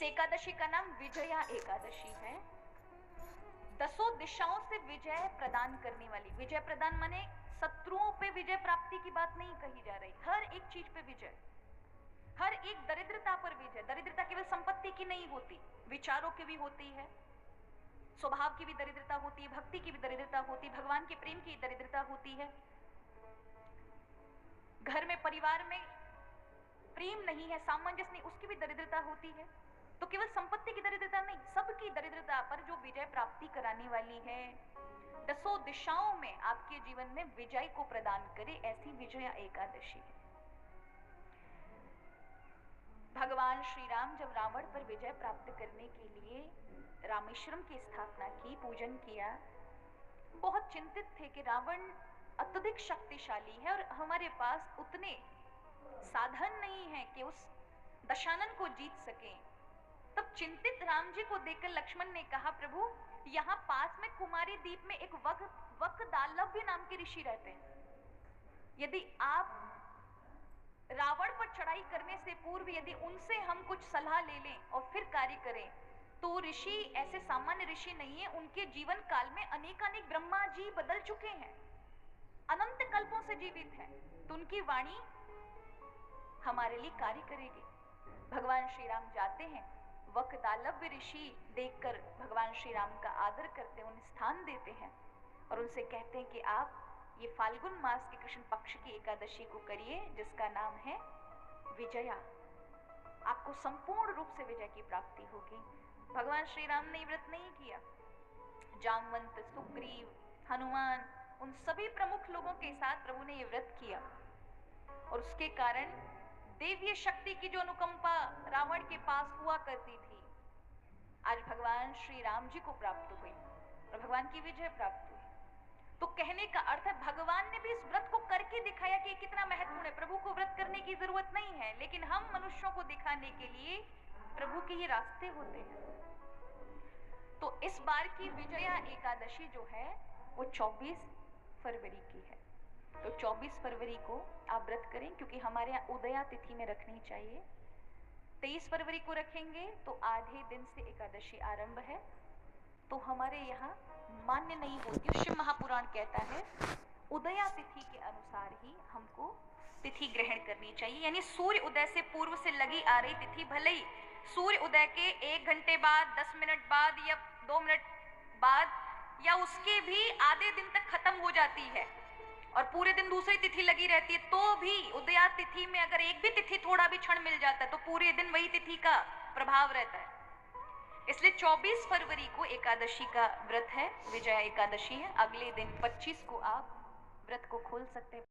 इस एकादशी का नाम विजया एकादशी है। दसों दिशाओं से विजय प्रदान करने वाली। विजय प्रदान माने शत्रुओं पे विजय प्राप्ति की बात नहीं कही जा रही, हर एक चीज पे विजय, हर एक दरिद्रता पर विजय। दरिद्रता केवल संपत्ति की नहीं होती, विचारों की भी होती है, स्वभाव की भी दरिद्रता होती है, भक्ति की भी दरिद्रता होती है, भगवान के प्रेम की दरिद्रता होती है। घर में परिवार में प्रेम नहीं है, सामंजस्य नहीं, उसकी भी दरिद्रता होती है। तो केवल संपत्ति की दरिद्रता नहीं, सबकी दरिद्रता पर जो विजय प्राप्ति कराने वाली है, दसों दिशाओं में आपके जीवन में विजय को प्रदान करे, ऐसी विजया एकादशी है। भगवान श्री राम जब रावण पर विजय प्राप्त करने के लिए रामेश्वरम की स्थापना की, पूजन किया, बहुत चिंतित थे कि रावण अत्यधिक शक्तिशाली है और हमारे पास उतने साधन नहीं है कि उस दशानन को जीत सकें। तब चिंतित राम जी को देखकर लक्ष्मण ने कहा, प्रभु यहाँ पास में कुमारी द्वीप में एक वकदालव्य नाम के ऋषि रहते हैं, यदि आप रावण पर चढ़ाई करने से पूर्व यदि उनसे हम कुछ सलाह ले लें और फिर कार्य करें, तो ऋषि ऐसे सामान्य ऋषि नहीं है, उनके जीवन काल में अनेकानेक ब्रह्मा जी बदल चुके हैं, अनंत कल्पों से जीवित हैं, तो उनकी वाणी हमारे लिए कार्य करेगी। भगवान श्री राम जाते हैं, वकदालव्य ऋषि देखकर भगवान श्री राम का आदर करते हैं, उन्हें स्थान देते हैं और उनसे कहते हैं कि आप ये फाल्गुन मास के कृष्ण पक्ष की एकादशी को करिए, जिसका नाम है विजया। आपको संपूर्ण रूप से विजय की प्राप्ति होगी। भगवान श्री राम ने व्रत नहीं किया, जामवंत, सुग्रीव, हनुमान, उन सभी प्रमुख लोगों के साथ प्रभु ने ये व्रत किया और उसके कारण देवीय शक्ति की जो अनुकंपा रावण के पास हुआ करती थी, आज भगवान श्री राम जी को प्राप्त हुई और भगवान की विजय प्राप्त हुई। तो कहने का अर्थ है भगवान ने भी इस व्रत को करके दिखाया कि कितना महत्वपूर्ण है। प्रभु को व्रत करने की जरूरत नहीं है, लेकिन हम मनुष्यों को दिखाने के लिए प्रभु के ये रास्ते होते हैं। तो इस बार की विजया एकादशी जो है वो 24 फरवरी की है। तो 24 फरवरी को आप व्रत करें, क्योंकि हमारे यहाँ उदया तिथि में रखनी चाहिए। 23 फरवरी को रखेंगे तो आधे दिन से एकादशी आरंभ है, तो हमारे यहाँ मान्य नहीं होती। शिव महापुराण कहता है उदया तिथि के अनुसार ही हमको तिथि ग्रहण करनी चाहिए, यानी सूर्य उदय से पूर्व से लगी आ रही तिथि भले ही सूर्य उदय के 1 घंटे बाद, 10 मिनट बाद या 2 मिनट बाद या उसके भी आधे दिन तक खत्म हो जाती है और पूरे दिन दूसरी तिथि लगी रहती है, तो भी उदया तिथि में अगर एक भी तिथि थोड़ा भी क्षण मिल जाता है तो पूरे दिन वही तिथि का प्रभाव रहता है। इसलिए 24 फरवरी को एकादशी का व्रत है, विजया एकादशी है। अगले दिन 25 को आप व्रत को खोल सकते हैं।